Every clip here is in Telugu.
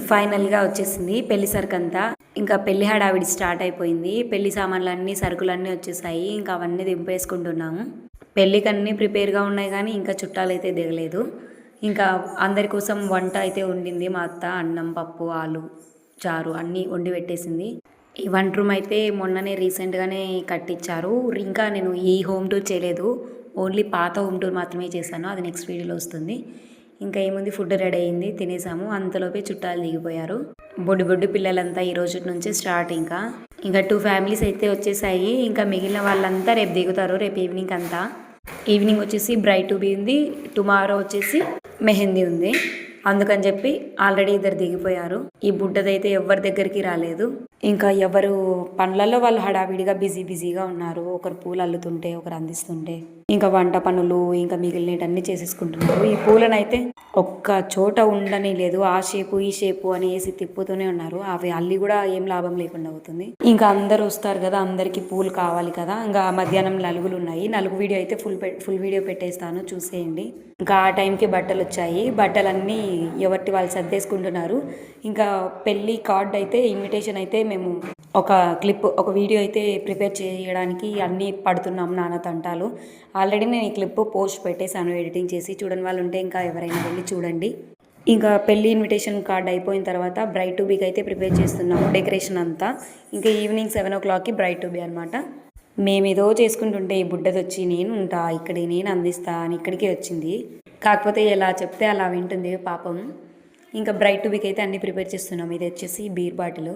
ఫైనల్‌గా వచ్చేసింది పెళ్లి సరుకంతా. ఇంకా పెళ్లి హడావిడి స్టార్ట్ అయిపోయింది. పెళ్లి సామాన్లన్నీ, సరుకులన్నీ వచ్చేసాయి. ఇంకా అవన్నీ దింపేసుకుంటున్నాము. పెళ్ళికన్నీ ప్రిపేర్‌గా ఉన్నాయి గానీ, ఇంకా చుట్టాలైతే దిగలేదు. ఇంకా అందరి కోసం వంట అయితే వండింది మా అత్త. అన్నం, పప్పు, ఆలు, చారు అన్నీ వండి పెట్టేసింది. ఈ వంట రూమ్ అయితే మొన్ననే రీసెంట్‌గానే కట్టించారు. ఇంకా నేను ఈ హోమ్ టూర్ చేయలేదు. ఓన్లీ పాత హోమ్ టూర్ మాత్రమే చేశాను. అది నెక్స్ట్ వీడియోలో వస్తుంది. ఇంకా ఏముంది, ఫుడ్ రెడీ అయింది, తినేసాము. అంతలోపే చుట్టాలు దిగిపోయారు. బొడ్డు పిల్లలంతా ఈ రోజు నుంచి స్టార్ట్. ఇంకా 2 ఫ్యామిలీస్ అయితే వచ్చేసాయి. ఇంకా మిగిలిన వాళ్ళంతా రేపు దిగుతారు, రేపు ఈవినింగ్ అంతా. ఈవినింగ్ వచ్చేసి బ్రైడ్ టు బీ ఉంది, టుమారో వచ్చేసి మెహందీ ఉంది. అందుకని చెప్పి ఆల్రెడీ ఇద్దరు దిగిపోయారు. ఈ బుడ్డదైతే ఎవరి దగ్గరికి రాలేదు. ఇంకా ఎవరు పనులలో వాళ్ళు హడావిడిగా బిజీగా ఉన్నారు. ఒకరు పూలు అల్లుతుంటే, ఒకరు అందిస్తుంటే, ఇంకా వంట పనులు, ఇంకా మిగిలినవన్నీ చేసేసుకుంటున్నారు. ఈ పూలనైతే ఒక్క చోట ఉండని లేదు. ఆ షేపు ఈ షేపు అని వేసి తిప్పుతూనే ఉన్నారు. అవి అల్లి కూడా ఏం లాభం లేకుండా అవుతుంది. ఇంకా అందరు వస్తారు కదా, అందరికి పూలు కావాలి కదా. ఇంకా మధ్యాహ్నం నలుగులు ఉన్నాయి. నలుగు వీడియో అయితే ఫుల్ వీడియో పెట్టేస్తాను, చూసేయండి. ఇంకా ఆ టైంకి బట్టలు వచ్చాయి. బట్టలన్నీ ఎవరికి వాళ్ళు సర్దేసుకుంటున్నారు. ఇంకా పెళ్ళి కార్డ్ అయితే, ఇన్విటేషన్ అయితే మేము ఒక వీడియో అయితే ప్రిపేర్ చేయడానికి అన్నీ పడుతున్నాం నాన్న తంటాలు. ఆల్రెడీ నేను ఈ క్లిప్ పోస్ట్ పెట్టేశాను ఎడిటింగ్ చేసి. చూడని వాళ్ళు ఉంటే ఇంకా ఎవరైనా వెళ్ళి చూడండి. ఇంకా పెళ్ళి ఇన్విటేషన్ కార్డ్ అయిపోయిన తర్వాత బ్రైడ్ టు బీకి అయితే ప్రిపేర్ చేస్తున్నాము డెకరేషన్ అంతా. ఇంకా ఈవినింగ్ 7 o'clockకి బ్రైడ్ టు బీ అనమాట. మేమేదో చేసుకుంటుంటే ఈ బుడ్డది వచ్చి నేను ఉంటా ఇక్కడ, నేను అందిస్తా అని ఇక్కడికే వచ్చింది. కాకపోతే ఎలా చెప్తే అలా వింటుంది పాపం. ఇంకా బ్రైడ్ టు బీకి అయితే అన్నీ ప్రిపేర్ చేస్తున్నాం. ఇది వచ్చేసి బీర్ బాటిల్.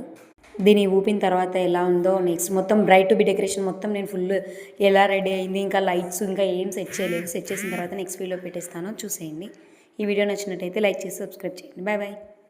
దీన్ని ఊపిన తర్వాత ఎలా ఉందో నెక్స్ట్ మొత్తం బ్రైడ్ టు బీ డెకరేషన్ మొత్తం నేను ఫుల్ ఎలా రెడీ అయింది, ఇంకా లైట్స్ ఇంకా ఏం సెట్ చేయలేదు. సెట్ చేసిన తర్వాత నెక్స్ట్ వీడియో పెట్టేస్తాను, చూసేయండి. ఈ వీడియో నచ్చినట్టయితే లైక్ చేసి సబ్స్క్రైబ్ చేయండి. బాయ్.